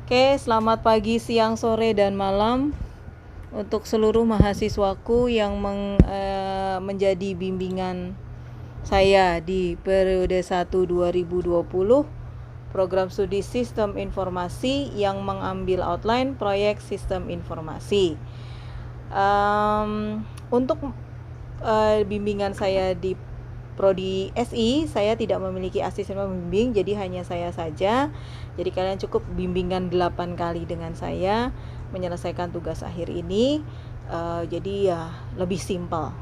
Oke, selamat pagi, siang, sore, dan malam untuk seluruh mahasiswaku yang menjadi bimbingan saya di periode 1 2020 program studi Sistem Informasi yang mengambil outline proyek Sistem Informasi. Untuk bimbingan saya di Prodi SI, saya tidak memiliki asisten pembimbing, jadi hanya saya saja. Jadi kalian cukup bimbingan 8 kali dengan saya menyelesaikan tugas akhir ini. Jadi ya lebih simpel,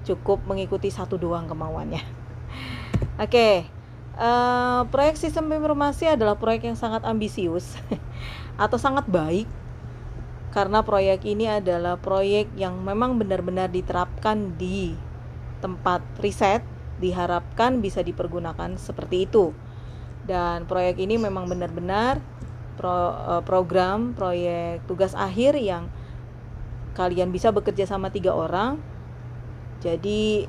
cukup mengikuti satu doang kemauannya. Oke. Proyek sistem informasi adalah proyek yang sangat ambisius atau sangat baik, karena proyek ini adalah proyek yang memang benar-benar diterapkan di tempat riset, diharapkan bisa dipergunakan seperti itu. Dan proyek ini memang benar-benar program proyek tugas akhir yang kalian bisa bekerja sama 3 orang. Jadi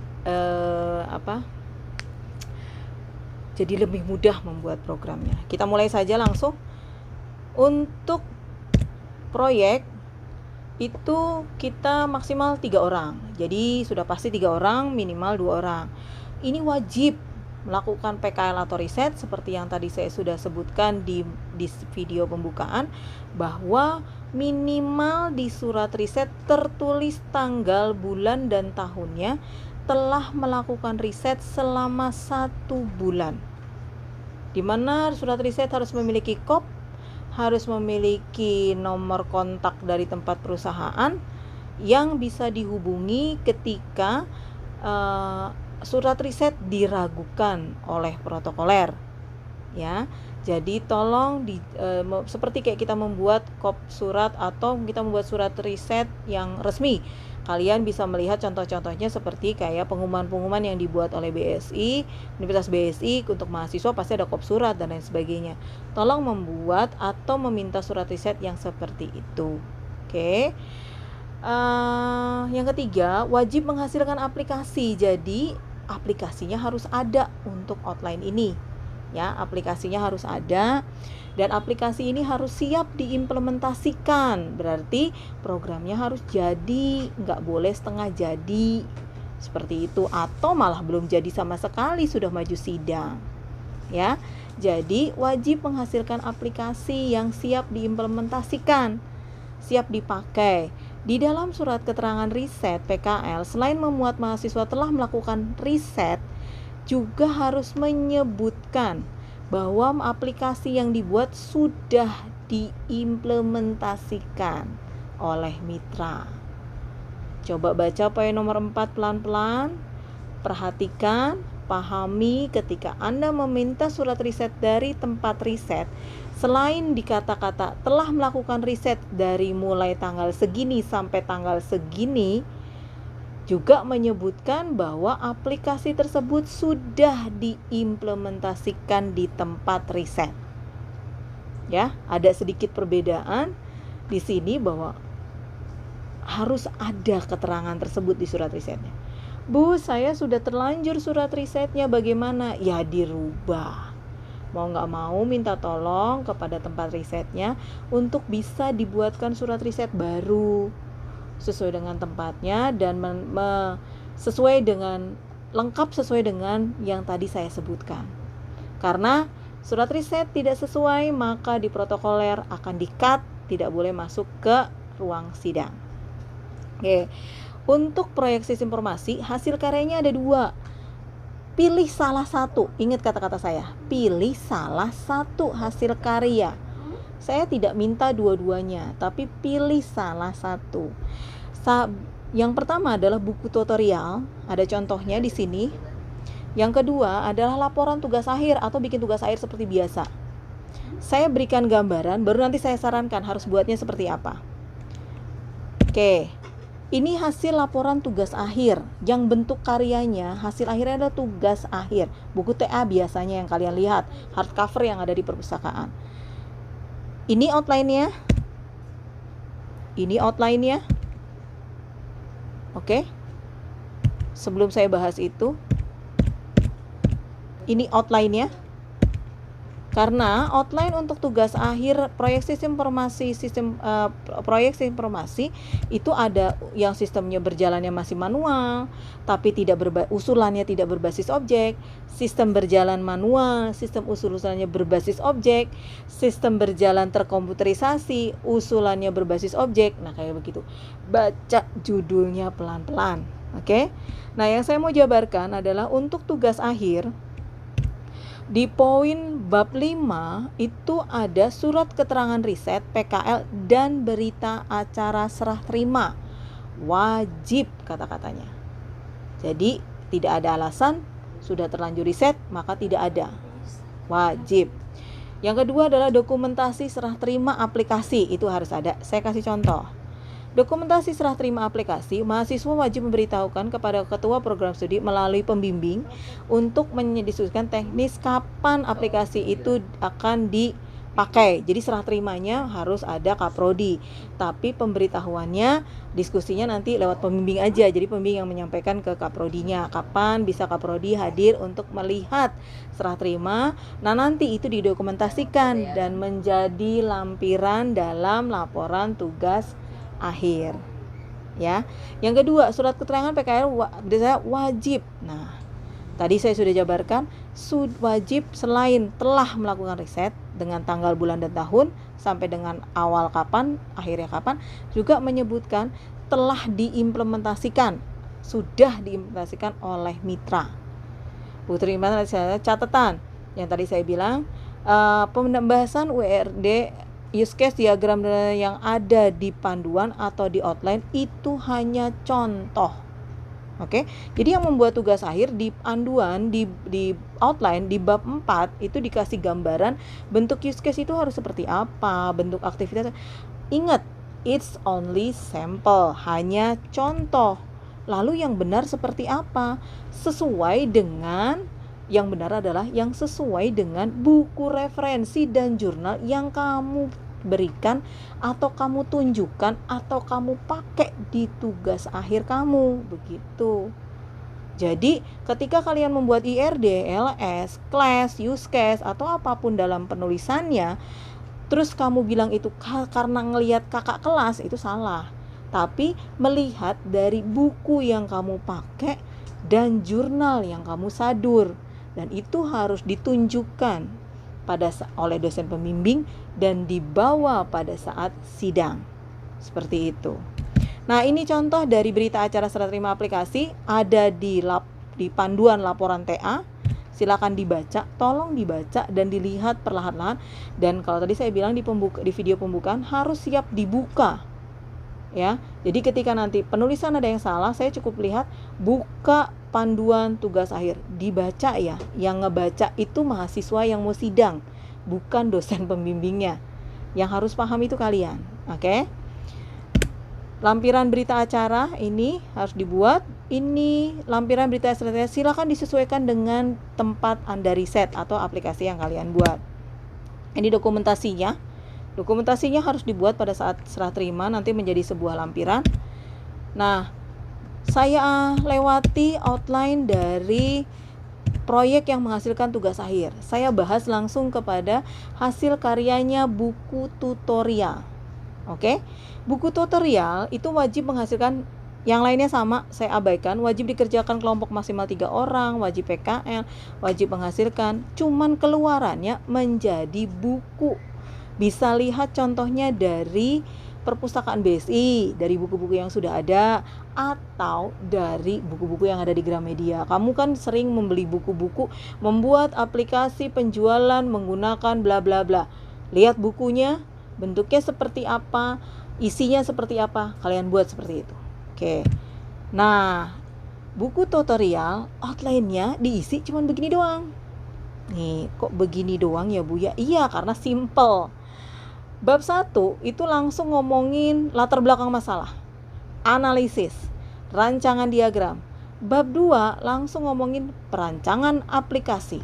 jadi lebih mudah membuat programnya. Kita mulai saja langsung. Untuk proyek itu kita maksimal 3 orang. Jadi sudah pasti 3 orang, minimal 2 orang. Ini wajib melakukan PKL atau riset seperti yang tadi saya sudah sebutkan di video pembukaan, bahwa minimal di surat riset tertulis tanggal, bulan, dan tahunnya telah melakukan riset selama 1 bulan. Di mana surat riset harus memiliki KOP, harus memiliki nomor kontak dari tempat perusahaan yang bisa dihubungi ketika surat riset diragukan oleh protokoler, ya. Jadi tolong seperti kayak kita membuat kop surat atau kita membuat surat riset yang resmi, kalian bisa melihat contoh-contohnya seperti kayak pengumuman-pengumuman yang dibuat oleh BSI, Universitas BSI untuk mahasiswa pasti ada kop surat dan lain sebagainya. Tolong membuat atau meminta surat riset yang seperti itu. Oke. Yang ketiga, wajib menghasilkan aplikasi. Jadi aplikasinya harus ada untuk outline ini, ya. Aplikasinya harus ada dan aplikasi ini harus siap diimplementasikan. Berarti programnya harus jadi, nggak boleh setengah jadi seperti itu, atau malah belum jadi sama sekali sudah maju sidang, ya. Jadi wajib menghasilkan aplikasi yang siap diimplementasikan, siap dipakai. Di dalam surat keterangan riset PKL, selain memuat mahasiswa telah melakukan riset, juga harus menyebutkan bahwa aplikasi yang dibuat sudah diimplementasikan oleh mitra. Coba baca poin nomor 4 pelan-pelan. Perhatikan, pahami ketika Anda meminta surat riset dari tempat riset, selain di kata-kata telah melakukan riset dari mulai tanggal segini sampai tanggal segini, juga menyebutkan bahwa aplikasi tersebut sudah diimplementasikan di tempat riset. Ya, ada sedikit perbedaan di sini bahwa harus ada keterangan tersebut di surat risetnya. Bu, saya sudah terlanjur surat risetnya, bagaimana? Ya dirubah. Mau nggak mau minta tolong kepada tempat risetnya untuk bisa dibuatkan surat riset baru sesuai dengan tempatnya dan sesuai dengan lengkap sesuai dengan yang tadi saya sebutkan. Karena surat riset tidak sesuai, maka di protokoler akan di-cut, tidak boleh masuk ke ruang sidang. Oke. Untuk proyek sistem informasi, hasil karyanya ada 2. Pilih salah satu. Ingat kata-kata saya, pilih salah satu hasil karya. Saya tidak minta dua-duanya, tapi pilih salah satu. Yang pertama adalah buku tutorial, ada contohnya di sini. Yang kedua adalah laporan tugas akhir atau bikin tugas akhir seperti biasa. Saya berikan gambaran, baru nanti saya sarankan harus buatnya seperti apa. Oke. Ini hasil laporan tugas akhir, yang bentuk karyanya, hasil akhirnya adalah tugas akhir. Buku TA biasanya yang kalian lihat, hardcover yang ada di perpustakaan. Ini outline-nya. Ini outline-nya. Oke. Sebelum saya bahas itu, ini outline-nya. Karena outline untuk tugas akhir proyek proyek sistem informasi itu ada yang sistemnya berjalannya masih manual, tapi usulannya tidak berbasis objek, sistem berjalan manual, sistem usulannya berbasis objek, sistem berjalan terkomputerisasi, usulannya berbasis objek. Nah, kayak begitu. Baca judulnya pelan-pelan. Oke. Nah, yang saya mau jabarkan adalah untuk tugas akhir di poin bab 5 itu ada surat keterangan riset, PKL, dan berita acara serah terima. Wajib kata-katanya. Jadi tidak ada alasan, sudah terlanjur riset maka tidak ada. Wajib. Yang kedua adalah dokumentasi serah terima aplikasi, itu harus ada. Saya kasih contoh. Dokumentasi serah terima aplikasi, mahasiswa wajib memberitahukan kepada ketua program studi melalui pembimbing untuk mendiskusikan teknis kapan aplikasi itu akan dipakai. Jadi serah terimanya harus ada kaprodi, tapi pemberitahuannya, diskusinya nanti lewat pembimbing aja. Jadi pembimbing yang menyampaikan ke kaprodinya kapan bisa kaprodi hadir untuk melihat serah terima. Nah, nanti itu didokumentasikan dan menjadi lampiran dalam laporan tugas akhir, ya. Yang kedua, surat keterangan PKL wajib. Nah, tadi saya sudah jabarkan, wajib selain telah melakukan riset dengan tanggal, bulan, dan tahun sampai dengan awal kapan, akhirnya kapan, juga menyebutkan telah diimplementasikan, sudah diimplementasikan oleh mitra. Putri catatan yang tadi saya bilang, pembahasan URD use case diagram yang ada di panduan atau di outline itu hanya contoh. Oke. Jadi yang membuat tugas akhir di panduan, di outline, di bab 4 itu dikasih gambaran bentuk use case itu harus seperti apa, bentuk aktivitas. Ingat, it's only sample, hanya contoh. Lalu yang benar seperti apa? Sesuai dengan yang benar adalah yang sesuai dengan buku referensi dan jurnal yang kamu berikan atau kamu tunjukkan atau kamu pakai di tugas akhir kamu, begitu. Jadi ketika kalian membuat IRD, LS, class, use case atau apapun dalam penulisannya, terus kamu bilang itu karena ngelihat kakak kelas, itu salah. Tapi melihat dari buku yang kamu pakai dan jurnal yang kamu sadur, dan itu harus ditunjukkan oleh dosen pembimbing dan dibawa pada saat sidang. Seperti itu. Nah, ini contoh dari berita acara serah terima aplikasi, ada di panduan laporan TA. Silakan dibaca, tolong dibaca dan dilihat perlahan-lahan. Dan kalau tadi saya bilang di video pembukaan harus siap dibuka. Ya. Jadi ketika nanti penulisan ada yang salah, saya cukup lihat, buka panduan tugas akhir, dibaca ya. Yang ngebaca itu mahasiswa yang mau sidang, bukan dosen pembimbingnya. Yang harus paham itu kalian. Oke? Lampiran berita acara ini harus dibuat. Ini lampiran berita acara, silakan disesuaikan dengan tempat Anda riset atau aplikasi yang kalian buat. Ini dokumentasinya. Dokumentasinya harus dibuat pada saat serah terima, nanti menjadi sebuah lampiran. Nah, saya lewati outline dari proyek yang menghasilkan tugas akhir. Saya bahas langsung kepada hasil karyanya buku tutorial. Oke? Buku tutorial itu wajib menghasilkan, yang lainnya sama, saya abaikan. Wajib dikerjakan kelompok maksimal 3 orang, wajib PKL, wajib menghasilkan. Cuman keluarannya menjadi buku. Bisa lihat contohnya dari perpustakaan BSI, dari buku-buku yang sudah ada, atau dari buku-buku yang ada di Gramedia. Kamu kan sering membeli buku-buku, membuat aplikasi penjualan menggunakan bla bla bla. Lihat bukunya, bentuknya seperti apa, isinya seperti apa, kalian buat seperti itu. Oke. Nah, buku tutorial outline-nya diisi cuman begini doang. Nih, kok begini doang ya Bu ya? Iya, karena simple. Bab 1 itu langsung ngomongin latar belakang masalah, analisis, rancangan diagram. Bab 2 langsung ngomongin perancangan aplikasi,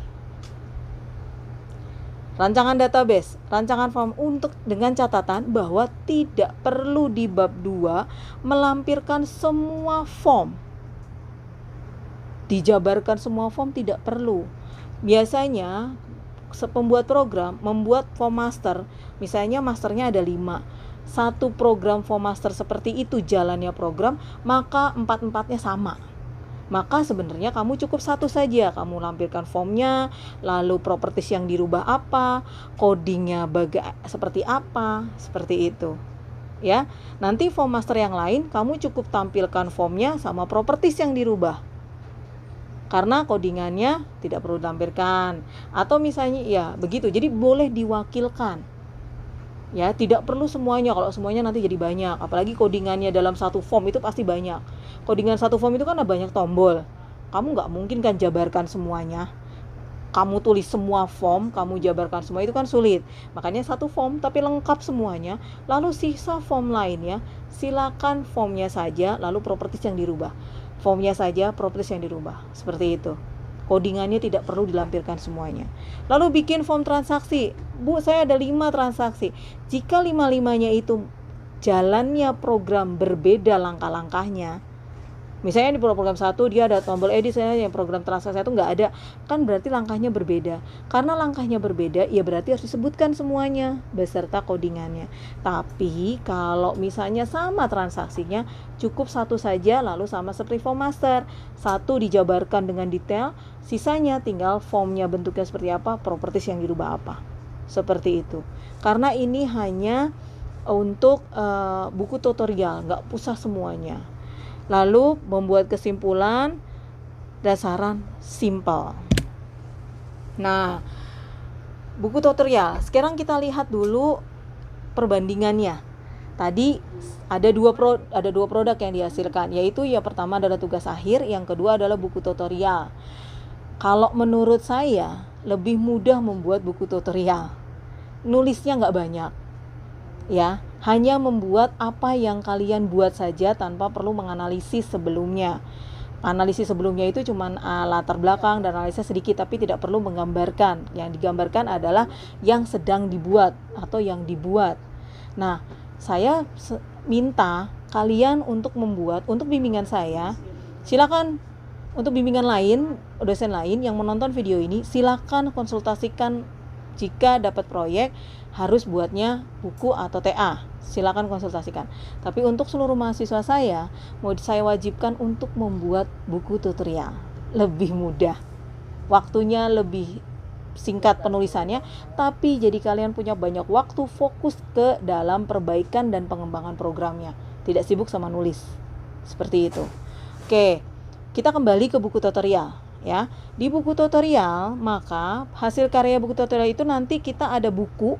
rancangan database, rancangan form, untuk dengan catatan bahwa tidak perlu di bab 2 melampirkan semua form. Dijabarkan semua form tidak perlu. Biasanya pembuat program membuat form master, misalnya masternya ada 5, satu program form master seperti itu jalannya program, maka 4-4-nya sama. Maka sebenarnya kamu cukup satu saja, kamu lampirkan formnya, lalu properties yang dirubah apa, codingnya seperti apa, seperti itu. Ya, nanti form master yang lain kamu cukup tampilkan formnya sama properties yang dirubah. Karena codingannya tidak perlu ditampilkan. Atau misalnya ya begitu, jadi boleh diwakilkan. Ya, tidak perlu semuanya. Kalau semuanya nanti jadi banyak. Apalagi codingannya dalam satu form itu pasti banyak. Codingan satu form itu kan ada banyak tombol. Kamu nggak mungkin kan jabarkan semuanya. Kamu tulis semua form, kamu jabarkan semua, itu kan sulit. Makanya satu form tapi lengkap semuanya. Lalu sisa form lainnya, silakan formnya saja, lalu properties yang dirubah. Formnya saja, properties yang dirubah. Seperti itu. Codingannya tidak perlu dilampirkan semuanya. Lalu bikin form transaksi. Bu, saya ada 5 transaksi. Jika 5-5-nya itu jalannya program berbeda langkah-langkahnya, misalnya di program 1 dia ada tombol edit, saya yang program transaksi itu nggak ada, kan berarti langkahnya berbeda. Karena langkahnya berbeda, ya berarti harus disebutkan semuanya beserta codingannya. Tapi kalau misalnya sama transaksinya, cukup satu saja, lalu sama seperti form master, satu dijabarkan dengan detail, sisanya tinggal formnya bentuknya seperti apa, properties yang dirubah apa, seperti itu. Karena ini hanya untuk buku tutorial, nggak usah semuanya. Lalu membuat kesimpulan dasaran simpel. Nah, buku tutorial. Sekarang kita lihat dulu perbandingannya. Tadi ada dua produk yang dihasilkan, yaitu yang pertama adalah tugas akhir, yang kedua adalah buku tutorial. Kalau menurut saya lebih mudah membuat buku tutorial. Nulisnya nggak banyak. Ya, hanya membuat apa yang kalian buat saja tanpa perlu menganalisis sebelumnya. Analisis sebelumnya itu cuma latar belakang dan analisis sedikit, tapi tidak perlu menggambarkan. Yang digambarkan adalah yang sedang dibuat atau yang dibuat. Nah, saya minta kalian untuk membuat, untuk bimbingan saya, silakan untuk bimbingan lain, dosen lain yang menonton video ini, silakan konsultasikan. Jika dapat proyek harus buatnya buku atau TA, silakan konsultasikan. Tapi untuk seluruh mahasiswa saya, mau saya wajibkan untuk membuat buku tutorial. Lebih mudah, waktunya lebih singkat penulisannya, tapi jadi kalian punya banyak waktu fokus ke dalam perbaikan dan pengembangan programnya. Tidak sibuk sama nulis. Seperti itu. Oke, kita kembali ke buku tutorial. Ya, di buku tutorial, maka hasil karya buku tutorial itu nanti kita ada buku,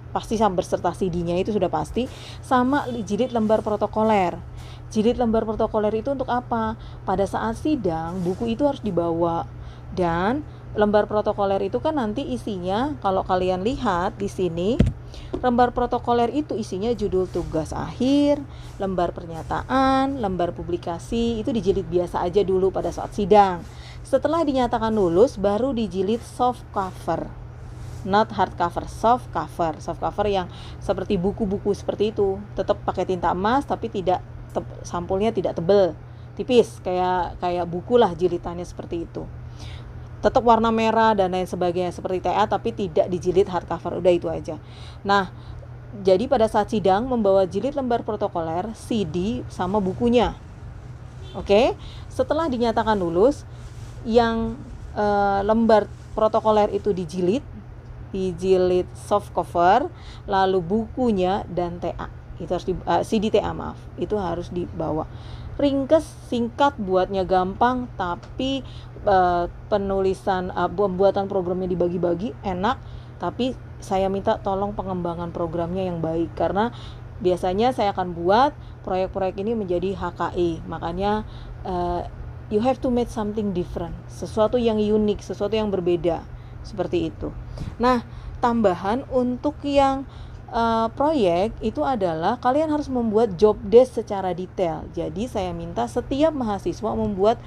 pasti beserta CD-nya itu sudah pasti, sama jilid lembar protokoler. Jilid lembar protokoler itu untuk apa? Pada saat sidang, buku itu harus dibawa. Dan lembar protokoler itu kan nanti isinya, kalau kalian lihat di sini, lembar protokoler itu isinya judul tugas akhir, lembar pernyataan, lembar publikasi, itu dijilid biasa aja dulu pada saat sidang. Setelah dinyatakan lulus, baru dijilid soft cover, not hard cover, soft cover. Soft cover yang seperti buku-buku seperti itu, tetap pakai tinta emas, tapi tidak sampulnya tidak tebal, tipis, kayak buku lah jilidannya seperti itu. Tetap warna merah dan lain sebagainya seperti TA, tapi tidak dijilid hardcover, udah itu aja. Nah, jadi pada saat sidang membawa jilid lembar protokoler, CD sama bukunya. Oke, setelah dinyatakan lulus, yang lembar protokoler itu dijilid soft cover, lalu bukunya dan TA itu harus CD TA maaf, itu harus dibawa. Ringkes, singkat, buatnya gampang, tapi penulisan pembuatan programnya dibagi-bagi enak, tapi saya minta tolong pengembangan programnya yang baik, karena biasanya saya akan buat proyek-proyek ini menjadi HKI, makanya you have to make something different, sesuatu yang unik, sesuatu yang berbeda, seperti itu. Nah, tambahan untuk yang proyek itu adalah kalian harus membuat job desk secara detail. Jadi saya minta setiap mahasiswa membuat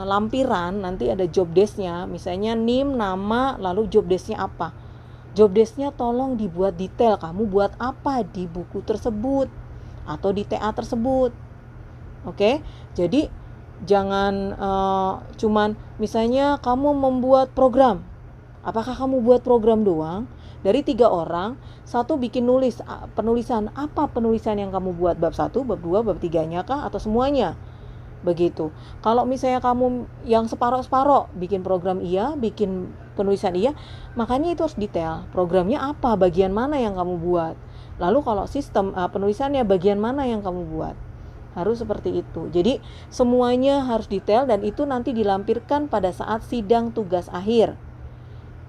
lampiran, nanti ada job desknya, misalnya NIM, nama, lalu job desknya apa. Job desknya tolong dibuat detail, kamu buat apa di buku tersebut atau di TA tersebut. Oke, jadi jangan cuman misalnya kamu membuat program, Apakah kamu buat program doang? Dari 3 orang, satu bikin penulisan. Apa penulisan yang kamu buat? Bab 1, bab 2, bab 3-nya kah? Atau semuanya? Begitu. Kalau misalnya kamu yang separoh-separoh, bikin program iya, bikin penulisan iya, makanya itu harus detail. Programnya apa? Bagian mana yang kamu buat? Lalu kalau sistem penulisannya bagian mana yang kamu buat? Harus seperti itu. Jadi semuanya harus detail dan itu nanti dilampirkan pada saat sidang tugas akhir.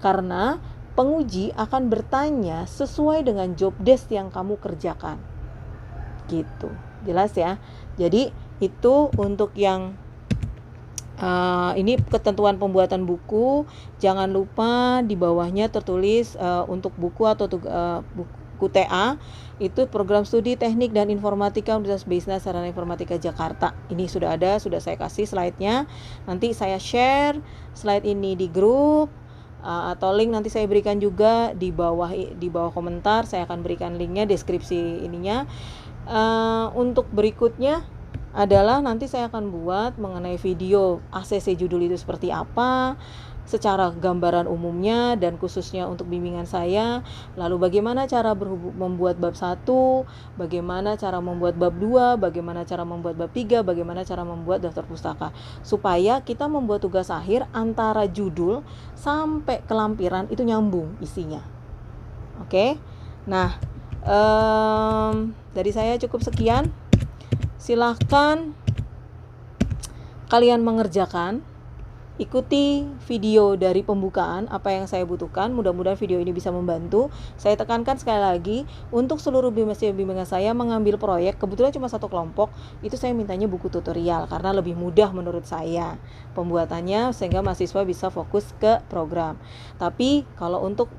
Karena penguji akan bertanya sesuai dengan job desk yang kamu kerjakan. Gitu. Jelas ya? Jadi itu untuk yang ini ketentuan pembuatan buku. Jangan lupa di bawahnya tertulis untuk buku atau buku TA itu program studi teknik dan informatika Universitas Bisnis Sarana Informatika Jakarta. Ini sudah ada, sudah saya kasih slide-nya. Nanti saya share slide ini di grup atau link nanti saya berikan juga di bawah komentar. Saya akan berikan linknya, deskripsi ininya. Untuk berikutnya adalah nanti saya akan buat mengenai video ACC judul itu seperti apa, secara gambaran umumnya dan khususnya untuk bimbingan saya. Lalu bagaimana cara membuat bab 1, bagaimana cara membuat bab 2, bagaimana cara membuat bab 3, bagaimana cara membuat daftar pustaka. Supaya kita membuat tugas akhir antara judul sampai ke lampiran itu nyambung isinya. Oke? Nah, dari saya cukup sekian. Silahkan kalian mengerjakan, ikuti video dari pembukaan apa yang saya butuhkan. Mudah-mudahan video ini bisa membantu. Saya tekankan sekali lagi, untuk seluruh bimbingan saya mengambil proyek, kebetulan cuma satu kelompok, itu saya mintanya buku tutorial karena lebih mudah menurut saya pembuatannya, sehingga mahasiswa bisa fokus ke program. Tapi kalau untuk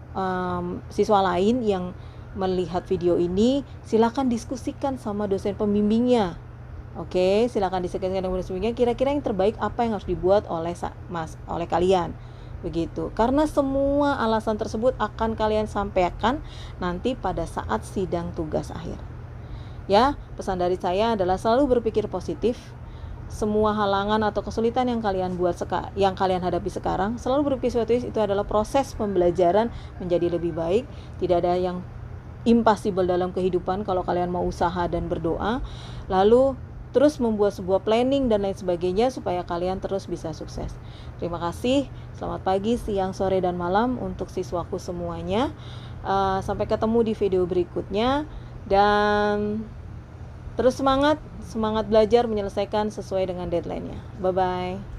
siswa lain yang melihat video ini, silakan diskusikan sama dosen pembimbingnya. Oke, silakan diskusikan dengan dosen pembimbingnya, kira-kira yang terbaik apa yang harus dibuat oleh kalian. Begitu. Karena semua alasan tersebut akan kalian sampaikan nanti pada saat sidang tugas akhir. Ya, pesan dari saya adalah selalu berpikir positif. Semua halangan atau kesulitan yang kalian hadapi sekarang, selalu berpikir positif. Itu adalah proses pembelajaran menjadi lebih baik. Tidak ada yang impossible dalam kehidupan kalau kalian mau usaha dan berdoa. Lalu terus membuat sebuah planning dan lain sebagainya supaya kalian terus bisa sukses. Terima kasih. Selamat pagi, siang, sore, dan malam untuk siswaku semuanya. Sampai ketemu di video berikutnya. Dan terus semangat belajar menyelesaikan sesuai dengan deadline-nya. Bye-bye.